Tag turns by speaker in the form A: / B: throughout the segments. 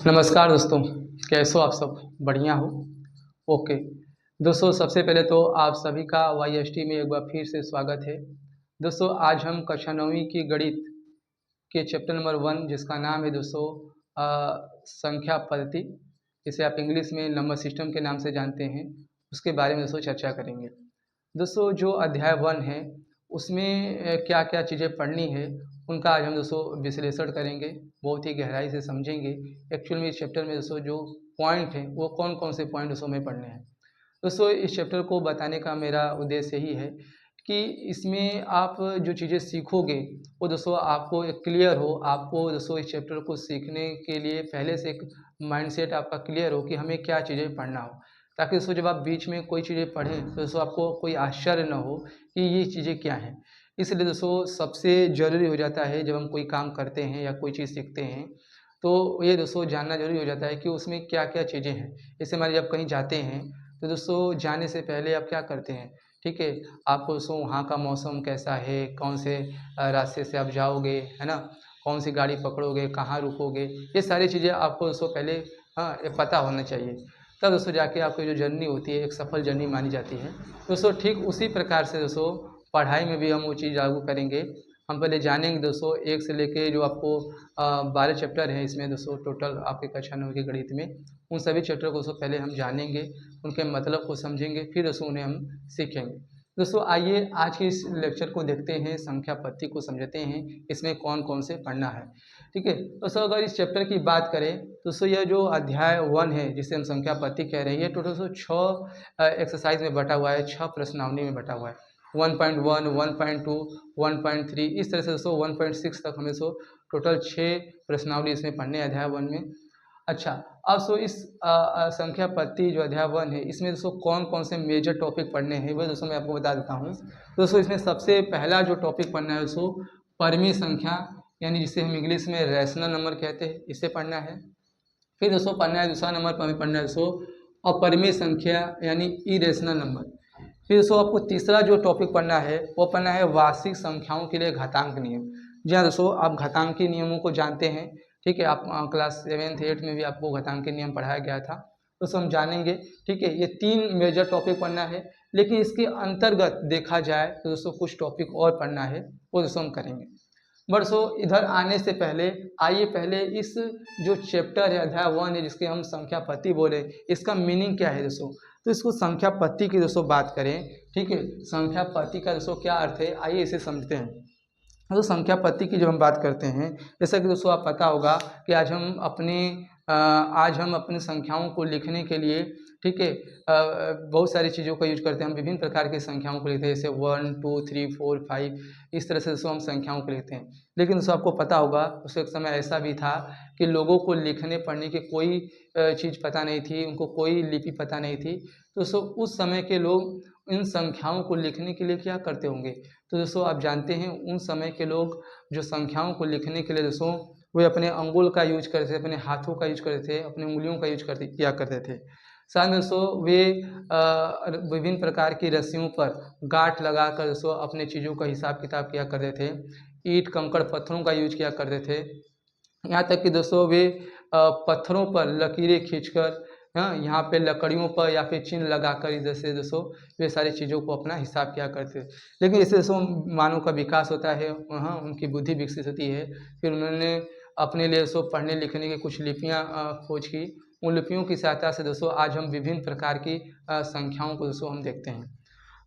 A: नमस्कार दोस्तों, कैसे हो आप सब? बढ़िया हो? ओके। दोस्तों सबसे पहले तो आप सभी का YST में एक बार फिर से स्वागत है। दोस्तों आज हम कक्षा 9वीं की गणित के चैप्टर नंबर 1 जिसका नाम है दोस्तों संख्या पद्धति, इसे आप इंग्लिश में नंबर सिस्टम के नाम से जानते हैं, उसके बारे में दोस्तों चर्चा करेंगे। दोस्तों जो अध्याय 1 है उसमें क्या क्या चीज़ें पढ़नी है उनका आज हम दोस्तों विश्लेषण करेंगे, बहुत ही गहराई से समझेंगे एक्चुअल में इस चैप्टर में दोस्तों जो पॉइंट हैं वो कौन कौन से पॉइंट दोस्तों हमें पढ़ने हैं। दोस्तों इस चैप्टर को बताने का मेरा उद्देश्य यही है कि इसमें आप जो चीज़ें सीखोगे वो दोस्तों आपको एक क्लियर हो, आपको दोस्तों इस चैप्टर को सीखने के लिए पहले से एक माइंडसेट आपका क्लियर हो कि हमें क्या चीज़ें पढ़ना हो, ताकि दोस्तों जब आप बीच में कोई चीज़ें पढ़ें तो दोस्तों आपको कोई आश्चर्य न हो कि ये चीज़ें क्या हैं। इसलिए दोस्तों सबसे ज़रूरी हो जाता है जब हम कोई काम करते हैं या कोई चीज़ सीखते हैं तो ये दोस्तों जानना ज़रूरी हो जाता है कि उसमें क्या-क्या चीज़ें हैं। जैसे मान लीजिए आप कहीं जाते हैं तो दोस्तों जाने से पहले आप क्या करते हैं, ठीक है? आपको दोस्तों वहाँ का मौसम कैसा है, कौन से रास्ते से आप जाओगे, है ना? कौन सी गाड़ी पकड़ोगे, कहाँ रुकोगे, ये सारी चीज़ें आपको दोस्तों पहले ये पता होना चाहिए। तब दोस्तों जाके आपकी जो जर्नी होती है एक सफल जर्नी मानी जाती है। दोस्तों ठीक उसी प्रकार से दोस्तों पढ़ाई में भी हम वो चीज़ लागू करेंगे। हम पहले जानेंगे दोस्तों 1 से लेके जो आपको 12 चैप्टर हैं इसमें दोस्तों टोटल आपके कक्षा 9 की गणित में, उन सभी चैप्टर को दोस्तों पहले हम जानेंगे, उनके मतलब को समझेंगे, फिर दोस्तों उन्हें हम सीखेंगे। दोस्तों आइए आज के इस लेक्चर को देखते हैं, संख्या पद्धति को समझते हैं, इसमें कौन-कौन से पढ़ना है, ठीक है? दोस्तों अगर इस चैप्टर की बात करें, दोस्तों यह जो अध्याय 1 है जिसे हम संख्या पद्धति कह रहे हैं, ये टोटल दोस्तों 6 एक्सरसाइज में बँटा हुआ है, 6 प्रश्नावली में बँटा हुआ है। 1.1, 1.2, 1.3 इस तरह से दोस्तों 1.6 तक हमें सो टोटल 6 प्रश्नावली इसमें पढ़ने हैं अध्याय 1 में। अच्छा, अब सो इस संख्या पद्धति जो अध्याय 1 है इसमें दोस्तों कौन-कौन से मेजर टॉपिक पढ़ने हैं वो दोस्तों मैं आपको बता देता हूँ। दोस्तों इसमें सबसे पहला जो टॉपिक पढ़ना है दोस्तों परिमेय संख्या, यानी जिसे हम इंग्लिश में रैशनल नंबर कहते हैं, इसे पढ़ना है। फिर दोस्तों पढ़ना है दूसरा नंबर पर हमें पढ़ना है दोस्तों अपरिमेय संख्या यानी इरेशनल नंबर। फिर दोस्तों आपको तीसरा जो टॉपिक पढ़ना है वो पढ़ना है वार्षिक संख्याओं के लिए घातांक नियम। जी हाँ दोस्तों, आप घातांकी नियमों को जानते हैं, ठीक है? आप क्लास 7th 8th में भी आपको घातांकी नियम पढ़ाया गया था, तो हम जानेंगे, ठीक है? ये 3 मेजर टॉपिक पढ़ना है, लेकिन इसके अंतर्गत देखा जाए तो दोस्तों कुछ टॉपिक और पढ़ना है, वो दोस्तों हम करेंगे। बट सो इधर आने से पहले आइए पहले इस जो चैप्टर है अध्याय 1 है जिसके हम संख्या पद्धति बोले, इसका मीनिंग क्या है दोस्तों? तो इसको संख्या पद्धति की दोस्तों बात करें, ठीक है? संख्या पद्धति का दोस्तों क्या अर्थ है, आइए इसे समझते हैं। तो संख्या पद्धति की जब हम बात करते हैं, जैसा कि दोस्तों आप पता होगा कि आज हम अपनी संख्याओं को लिखने के लिए, ठीक है, बहुत सारी चीज़ों का यूज करते हैं। हम विभिन्न प्रकार की संख्याओं को लिखते हैं, जैसे 1 2 3 4 5 इस तरह से दोस्तों हम संख्याओं को लिखते हैं। लेकिन दोस्तों आपको पता होगा उस एक समय ऐसा भी था कि लोगों को लिखने पढ़ने की कोई चीज़ पता नहीं थी, उनको कोई लिपि पता नहीं थी। तो दोस्तों उस समय के लोग इन संख्याओं को लिखने के लिए क्या करते होंगे? तो दोस्तों आप जानते हैं उन समय के लोग जो संख्याओं को लिखने के लिए दोस्तों वे अपने अंगुल का यूज करते थे, अपने हाथों का यूज करते थे, अपनी उंगलियों का यूज किया करते थे। साथ में दोस्तों वे विभिन्न प्रकार की रस्सियों पर गांठ लगाकर दोस्तों अपने चीज़ों का हिसाब किताब किया करते थे। ईंट कंकड़ पत्थरों का यूज किया करते थे। यहाँ तक कि दोस्तों वे पत्थरों पर लकीरें खींचकर, हाँ, यहाँ पे लकड़ियों पर या फिर चिन्ह लगाकर इधर से दोस्तों वे सारी चीज़ों को अपना हिसाब किया करते थे। लेकिन इससे दोस्तों मानव का विकास होता है, वहाँ उनकी बुद्धि विकसित होती है। फिर उन्होंने अपने लिए दोस्तों पढ़ने लिखने की कुछ लिपियाँ खोज की। उन लिपियों की सहायता से दोस्तों आज हम विभिन्न प्रकार की संख्याओं को दोस्तों हम देखते हैं।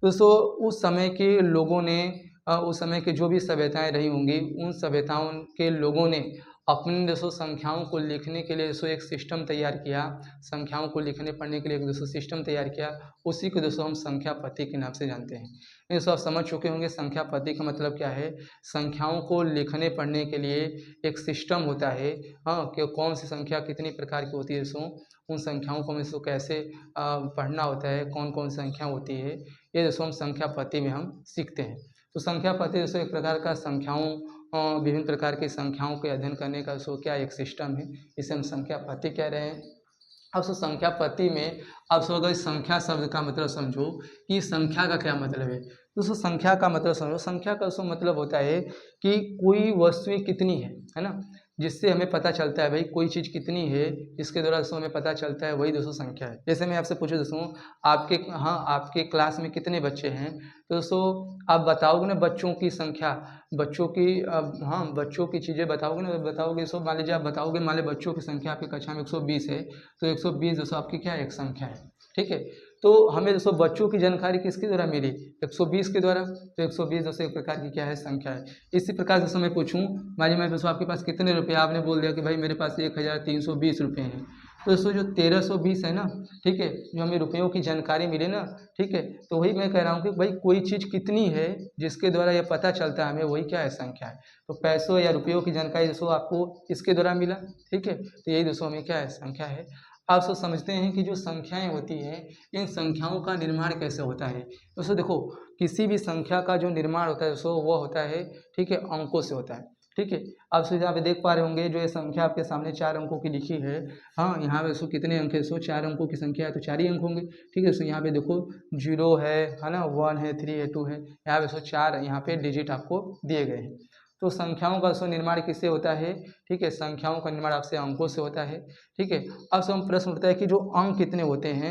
A: दोस्तों उस समय के लोगों ने उस समय की जो भी सभ्यताएँ रही होंगी, उन सभ्यताओं के लोगों ने अपनी दोस्तों संख्याओं को लिखने के लिए दोस्तों एक सिस्टम तैयार किया। संख्याओं को लिखने पढ़ने के लिए एक दोस्तों सिस्टम तैयार किया, उसी को दोस्तों हम संख्या पद्धति के नाम से जानते हैं। ये दोस्तों आप समझ चुके होंगे संख्या पद्धति का मतलब क्या है। संख्याओं को लिखने पढ़ने के लिए एक सिस्टम होता है, हाँ, कि कौन सी संख्या कितनी प्रकार की होती है दोस्तों, उन संख्याओं को हमें दोस्तों कैसे पढ़ना होता है, कौन-कौन सी संख्या होती है, ये दोस्तों हम संख्या पद्धति में हम सीखते हैं। तो संख्या पद्धति दोस्तों एक प्रकार का विभिन्न प्रकार की संख्याओं के अध्ययन करने का दोस्तों क्या एक सिस्टम है, इसे हम संख्या पद्धति कह रहे हैं। अब दोस्तों संख्या पद्धति में अब दोस्तों अगर संख्या शब्द का मतलब समझो कि संख्या का क्या मतलब है। दोस्तों संख्या का मतलब समझो, संख्या का दोस्तों मतलब होता है कि कोई वस्तुएं कितनी है ना? जिससे हमें पता चलता है भाई कोई चीज़ कितनी है, इसके द्वारा दोस्तों हमें पता चलता है, वही दोस्तों संख्या है। जैसे मैं आपसे पूछूँ दोस्तों, आपके क्लास में कितने बच्चे हैं, तो दोस्तों आप बताओगे ना बच्चों की संख्या, बच्चों की चीज़ें बताओगे ना, बताओगे दोस्तों, मान लीजिए आप बताओगे, मान लीजिए बच्चों की संख्या आपकी कक्षा में 120 है, तो 120 दोस्तों आपकी क्या है, एक संख्या है, ठीक है। तो हमें दोस्तों बच्चों की जानकारी किसके द्वारा मिली, 120 के द्वारा, तो 120 दोस्तों एक प्रकार की क्या है, संख्या है। इसी प्रकार दोस्तों मैं पूछूं, मान लीजिए मैं दोस्तों आपके पास कितने रुपए, आपने बोल दिया कि भाई मेरे पास 1320 रुपये हैं, तो दोस्तों जो 1320 है ना, ठीक है, जो हमें रुपयों की जानकारी मिली ना, ठीक है, तो वही मैं कह रहा हूँ कि भाई कोई चीज़ कितनी है जिसके द्वारा यह पता चलता है हमें, वही क्या है, संख्या है। तो पैसों या रुपयों की जानकारी दोस्तों आपको इसके द्वारा मिला, ठीक है, तो यही दोस्तों हमें क्या है, संख्या है। आप सब समझते हैं कि जो संख्याएं होती हैं, इन संख्याओं का निर्माण कैसे होता है। दोस्तों देखो, किसी भी संख्या का जो निर्माण होता है दोस्तों, वो होता है, ठीक है, अंकों से होता है, ठीक है। आप सीधे यहाँ पे देख पा रहे होंगे, जो ये संख्या आपके सामने 4 अंकों की लिखी है, हाँ, यहाँ पे दोस्तों कितने अंक है, दोस्तों 4 अंकों की संख्या है, तो 4 ही अंक होंगे, ठीक है। दोस्तों यहाँ पे देखो 0 है ना, 1 है, 3 है, 2 है, यहाँ पे दोस्तों 4 यहाँ पे डिजिट आपको दिए गए हैं। तो संख्याओं का दोस्तों निर्माण किससे होता है, ठीक है, संख्याओं का निर्माण आपसे अंकों से होता है, ठीक है। अब हम प्रश्न उठता है कि जो अंक कितने होते हैं,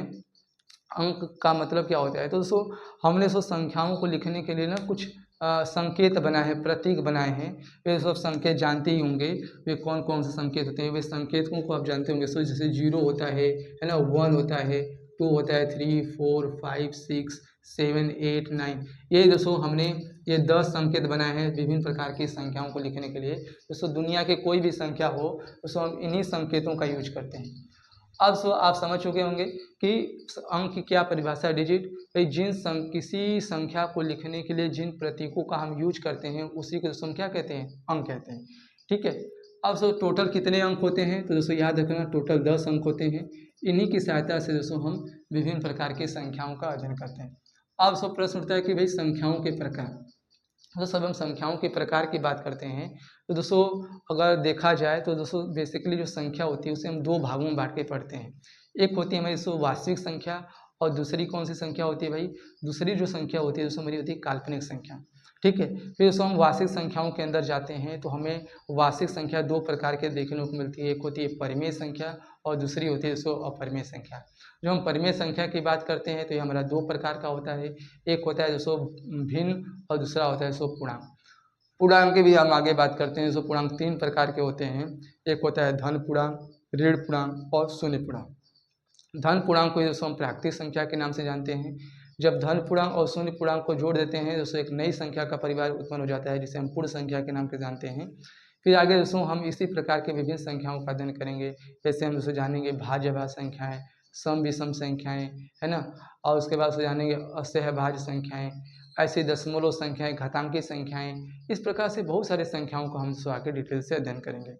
A: अंक का मतलब क्या होता है। तो दोस्तों हमने संख्याओं को लिखने के लिए ना कुछ संकेत बनाए हैं, प्रतीक बनाए हैं, वे सब संकेत जानते ही होंगे, वे कौन कौन से संकेत होते हैं, वे संकेतों को आप जानते होंगे। सो जैसे 0 होता है ना, 1 होता है, 2 होता है, 3, 4, 5, 6, 7, 8, 9, ये दोस्तों हमने ये 10 संकेत बनाए हैं विभिन्न प्रकार की संख्याओं को लिखने के लिए। दोस्तों दुनिया के कोई भी संख्या हो, दोस्तों हम इन्हीं संकेतों का यूज करते हैं। अब आप समझ चुके होंगे कि अंक की क्या परिभाषा है, डिजिट, भाई किसी संख्या को लिखने के लिए जिन प्रतीकों का हम यूज करते हैं, उसी को दोस्तों हम क्या कहते हैं, अंक कहते हैं, ठीक है। अब टोटल कितने अंक होते हैं, तो दोस्तों याद रखना टोटल 10 अंक होते हैं। इन्हीं की सहायता से दोस्तों हम विभिन्न प्रकार की संख्याओं का अध्ययन करते हैं। अब प्रश्न उठता है कि भाई संख्याओं के प्रकार, तो सब हम संख्याओं के प्रकार की बात करते हैं, तो दोस्तों अगर देखा जाए तो दोस्तों बेसिकली जो संख्या होती है उसे हम 2 भागों में बांट के पढ़ते हैं। एक होती है हमारी दोस्तों वास्तविक संख्या, और दूसरी कौन सी संख्या होती है भाई, दूसरी जो संख्या होती है दोस्तों हमारी होती है काल्पनिक संख्या, ठीक है। फिर दोस्तों हम वास्तविक संख्याओं के अंदर जाते हैं, तो हमें वास्तविक संख्या 2 प्रकार के देखने को मिलती है। एक होती है परिमेय संख्या, और दूसरी होती है दोस्तों अपरिमेय संख्या। जो हम परिमेय संख्या की बात करते हैं, तो ये हमारा 2 प्रकार का होता है। एक होता है दोस्तों भिन्न, और दूसरा होता है दोस्तों पूर्णांक। पूर्णांक की भी हम आगे बात करते हैं। दोस्तों पूर्णांक 3 प्रकार के होते हैं। एक होता है धन पूर्णांक, ऋण पूर्णांक और शून्य पूर्णांक। धन पूर्णांक को दोस्तों हम प्राकृतिक संख्या के नाम से जानते हैं। जब धन पूर्णांक और शून्य पूर्णांक को जोड़ देते हैं दोस्तों, एक नई संख्या का परिवार उत्पन्न हो जाता है, जिसे हम पूर्ण संख्या के नाम से जानते हैं। फिर आगे दोस्तों हम इसी प्रकार के विभिन्न संख्याओं का अध्ययन करेंगे। जैसे हम दोस्तों जानेंगे भाज्य संख्याएं, सम विषम संख्याएं, है ना, और उसके बाद जानेंगे असहभाज्य संख्याएं, ऐसे दशमलव संख्याएं, घातांकी संख्याएं। इस प्रकार से बहुत सारे संख्याओं को हम दोस्तों आगे डिटेल से अध्ययन करेंगे।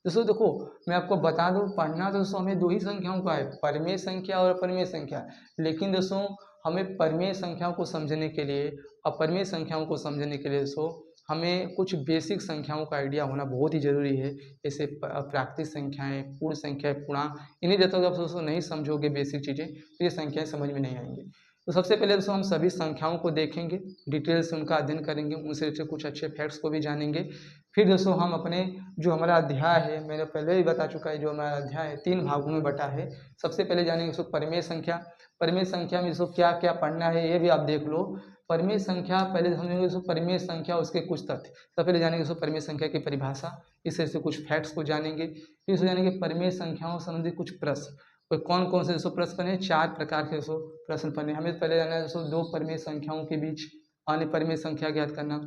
A: दोस्तों देखो, मैं आपको बता दूं, पढ़ना तो दोस्तों हमें 2 ही संख्याओं का है, परिमेय संख्या और अपरिमेय संख्या। लेकिन दोस्तों हमें परिमेय संख्याओं को समझने के लिए, अपरिमेय संख्याओं को समझने के लिए दोस्तों हमें कुछ बेसिक संख्याओं का आइडिया होना बहुत ही जरूरी है। जैसे प्राकृतिक संख्याएं, पूर्ण संख्या, पूर्णांक, इन्हें जब तक आप दोस्तों नहीं समझोगे बेसिक चीज़ें, तो ये संख्याएं समझ में नहीं आएंगी। तो सबसे पहले दोस्तों हम सभी संख्याओं को देखेंगे, डिटेल से उनका अध्ययन करेंगे, उनसे कुछ अच्छे फैक्ट्स को भी जानेंगे। फिर दोस्तों हम अपने जो हमारा अध्याय है, मैंने पहले ही बता चुका है, जो हमारा अध्याय है 3 भागों में बटा है। सबसे पहले जानेंगे दोस्तों परिमेय संख्या। परिमेय संख्या में दोस्तों क्या क्या पढ़ना है ये भी आप देख लो। परिमेय संख्या पहले समझेंगे दोस्तों, परिमेय संख्या उसके कुछ तथ्य। सबसे पहले जानेंगे दोस्तों परिमेय संख्या की परिभाषा, इससे कुछ फैक्ट्स को जानेंगे। फिर दोस्तों जानेंगे परिमेय संख्याओं से संबंधित कुछ प्रश्न। तो कौन कौन से दोस्तों प्रश्न पढ़ने, 4 प्रकार के दोस्तों प्रश्न पढ़ने। हमें पहले जाना है दोस्तों 2 परिमेय संख्याओं के बीच अन्य परिमेय संख्या ज्ञात करना।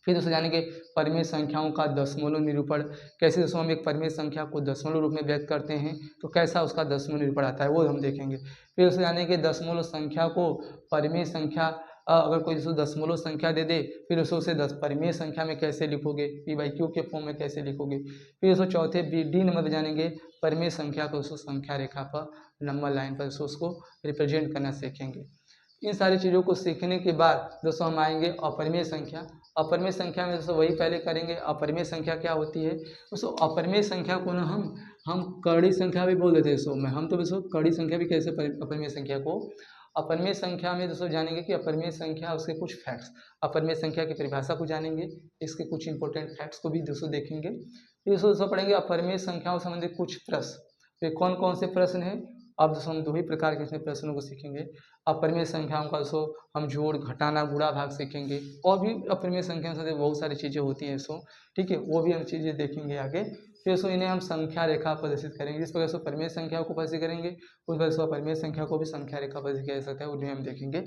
A: फिर दोस्तों जानेंगे परिमेय संख्याओं का दशमलव निरूपण, कैसे दोस्तों हम एक परिमेय संख्या को दशमलव रूप में व्यक्त करते हैं, तो कैसा उसका दशमलव निरूपण आता है, वो हम देखेंगे। फिर दोस्तों जानेंगे दशमलव संख्या को परिमेय संख्या, अगर कोई दोस्तों दशमलव संख्या दे दे, फिर दोस्तों उसे परिमेय संख्या में कैसे लिखोगे, P/Q के फॉर्म में कैसे लिखोगे। फिर दोस्तों चौथे डी नंबर पर जानेंगे परिमेय संख्या को दोस्तों संख्या रेखा पर, नंबर लाइन पर दोस्तों उसको रिप्रेजेंट करना सीखेंगे। इन सारी चीज़ों को सीखने के बाद दोस्तों हम आएंगे अपरिमेय संख्या। अपरिमेय संख्या में दोस्तों वही पहले करेंगे, अपरिमेय संख्या क्या होती है दोस्तों। अपरिमेय संख्या को ना हम कड़ी संख्या भी बोल देते हैं दोस्तों, हम तो दोस्तों कड़ी संख्या भी कैसे, अपरिमेय संख्या को। अपरिमेय संख्या में दोस्तों जानेंगे कि अपरिमेय संख्या, उसके कुछ फैक्ट्स, अपरिमेय संख्या की परिभाषा को जानेंगे, इसके कुछ इंपॉर्टेंट फैक्ट्स को भी दोस्तों देखेंगे। फिर दोस्तों पढ़ेंगे अपरिमेय संख्याओं से संबंधित कुछ प्रश्न। फिर कौन कौन से प्रश्न हैं, अब दोस्तों हम 2 ही प्रकार के इसमें प्रश्नों को सीखेंगे। अपरिमेय संख्याओं का दोस्तों हम जोड़, घटाना, गुणा, भाग सीखेंगे, और भी अपरिमेय संख्याओं से बहुत सारी चीज़ें होती हैं दोस्तों, ठीक है, वो भी हम चीज़ें देखेंगे आगे। फिर दोस्तों इन्हें हम संख्या रेखा प्रदर्शित करेंगे। जिस प्रकार से परिमेय संख्याओं को प्रदर्शित करेंगे उस प्रकार से अपरिमेय संख्या को भी संख्या रेखा प्रदर्शित किया जा सकता है, उन्हें हम देखेंगे।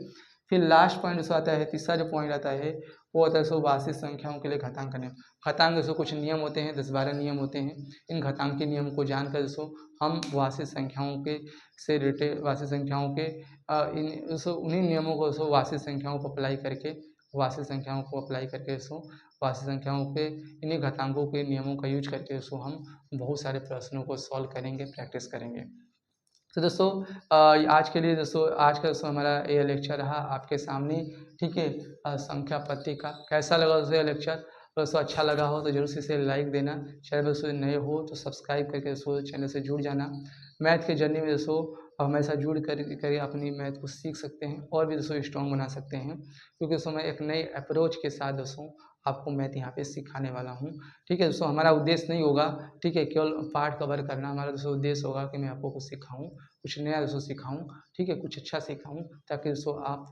A: फिर लास्ट पॉइंट जो आता है, तीसरा जो पॉइंट आता है वो होता है सो वास्तविक संख्याओं के लिए घातांक नियम। घातांक दोस्तों कुछ नियम होते हैं, 10-12 नियम होते हैं। इन घातांक के नियम को जानकर दोस्तों हम वास्तविक संख्याओं के से रिलेटेड वास्तविक संख्याओं के इन दोस्तों उन्हीं नियमों को दोस्तों वास्तविक संख्याओं को अप्लाई करके दोस्तों वास्तविक संख्याओं के इन्हीं घातांकों के नियमों का यूज करके दोस्तों हम बहुत सारे प्रश्नों को सॉल्व करेंगे, प्रैक्टिस करेंगे। तो दोस्तों आज के लिए दोस्तों आज का दोस्तों हमारा ये लेक्चर रहा आपके सामने, ठीक है। संख्या पद्धति का कैसा लगा दोस्तों ये लेक्चर? दोस्तों अच्छा लगा हो तो जरूर से इसे लाइक देना। चैनल पर दोस्तों नए हो तो सब्सक्राइब करके दोस्तों चैनल से जुड़ जाना। मैथ के जर्नी में दोस्तों हमेशा जुड़ कर अपनी मैथ को सीख सकते हैं और भी दोस्तों स्ट्रॉन्ग बना सकते हैं, क्योंकि दोस्तों मैं एक नए अप्रोच के साथ दोस्तों आपको मैथ यहाँ पे सिखाने वाला हूँ, ठीक है दोस्तों। हमारा उद्देश्य नहीं होगा, ठीक है, केवल पाठ कवर करना। हमारा दोस्तों उद्देश्य होगा कि मैं आपको कुछ सिखाऊँ, कुछ नया दोस्तों सिखाऊँ, ठीक है, कुछ अच्छा सिखाऊँ, ताकि दोस्तों आप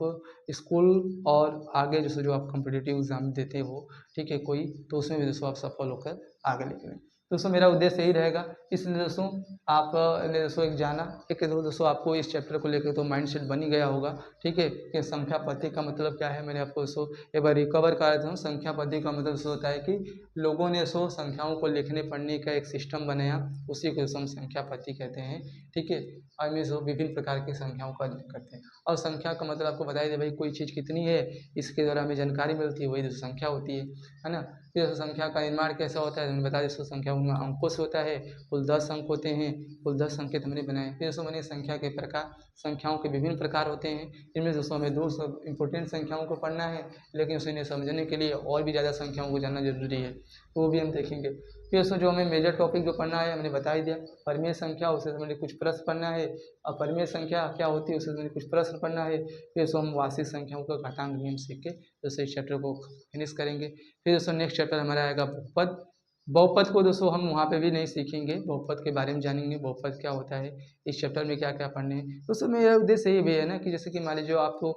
A: स्कूल और आगे दोस्तों जो आप कॉम्पिटिटिव एग्जाम देते हो, ठीक है, कोई तो उसमें भी दोस्तों आप सफल होकर आगे निकलें। दोस्तों मेरा उद्देश्य यही रहेगा, इसलिए दोस्तों आपने दोस्तों एक जाना, एक दोस्तों आपको इस चैप्टर को लेकर तो माइंडसेट बन ही गया होगा, ठीक है, कि संख्या पद्धति का मतलब क्या है। मैंने आपको दोस्तों एक बार रिकवर करा देता हूँ। संख्या पद्धति का मतलब दोस्तों होता है कि लोगों ने दोस्तों संख्याओं को लिखने पढ़ने का एक सिस्टम बनाया, उसी को दोस्तों हम संख्या पद्धति कहते हैं, ठीक है। और में दोस्तों विभिन्न प्रकार की संख्याओं का अध्ययन करते हैं, और संख्या का मतलब आपको बताया दे भाई कोई चीज़ कितनी है, इसके द्वारा हमें जानकारी मिलती है, वही दोस्तों संख्या होती है ना। फिर दोस्तों संख्या का निर्माण कैसा होता है, मैंने बताया दोस्तों संख्या उनमें अंकों से होता है, कुल 10 अंक होते हैं, कुल 10 संकेत हमने बनाए। फिर दोस्तों मैंने संख्या के प्रकार, संख्याओं के विभिन्न प्रकार होते हैं, इनमें दोस्तों हमें 2 इंपॉर्टेंट संख्याओं को पढ़ना है, लेकिन उसे समझने के लिए और भी ज़्यादा संख्याओं को जानना जरूरी है, तो वो भी हम देखेंगे। फिर दोस्तों जो हमें मेजर टॉपिक जो पढ़ना है हमने बता ही दिया, परिमेय संख्या, उससे संबंधित कुछ प्रश्न पढ़ना है, और परिमेय संख्या क्या होती है उससे संबंधित कुछ प्रश्न पढ़ना है। फिर दोस्तों हम वास्तविक संख्याओं का घातांक नियम सीख के दोस्तों इस चैप्टर को फिनिश करेंगे। फिर दोस्तों नेक्स्ट चैप्टर हमारा आएगा बहुपद। बहुपद को दोस्तों हम वहाँ पे भी नहीं सीखेंगे, बहुपद के बारे में जानेंगे, बहुपद क्या होता है, इस चैप्टर में क्या क्या पढ़ने हैं। दोस्तों मेरा उद्देश्य ये भी है ना कि जैसे कि मान लीजिए आप तो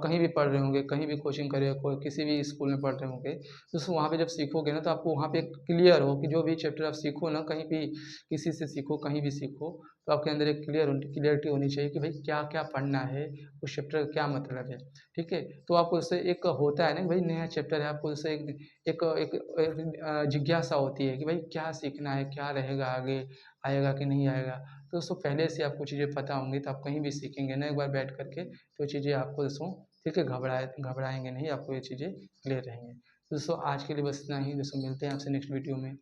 A: कहीं भी पढ़ रहे होंगे, कहीं भी कोचिंग कर रहे हो, किसी भी स्कूल में पढ़ रहे होंगे, दोस्तों वहाँ पे जब सीखोगे ना तो आपको वहाँ पे क्लियर हो कि जो भी चैप्टर आप सीखो ना, कहीं भी किसी से सीखो, कहीं भी सीखो, तो आपके अंदर एक क्लियरिटी होनी चाहिए कि भाई क्या क्या पढ़ना है, उस चैप्टर का क्या मतलब है, ठीक है। तो आपको उससे एक होता है ना भाई नया चैप्टर है, आपको उससे एक जिज्ञासा होती है कि भाई क्या सीखना है, क्या रहेगा आगे, आएगा कि नहीं आएगा। तो दोस्तों पहले से आपको चीज़ें पता होंगी तो आप कहीं भी सीखेंगे ना एक बार बैठ करके, तो चीज़ें आपको दोस्तों, ठीक है, घबराएंगे नहीं, आपको ये चीज़ें क्लियर रहेंगे। दोस्तों आज के लिए बस इतना ही दोस्तों, मिलते हैं आपसे नेक्स्ट वीडियो में।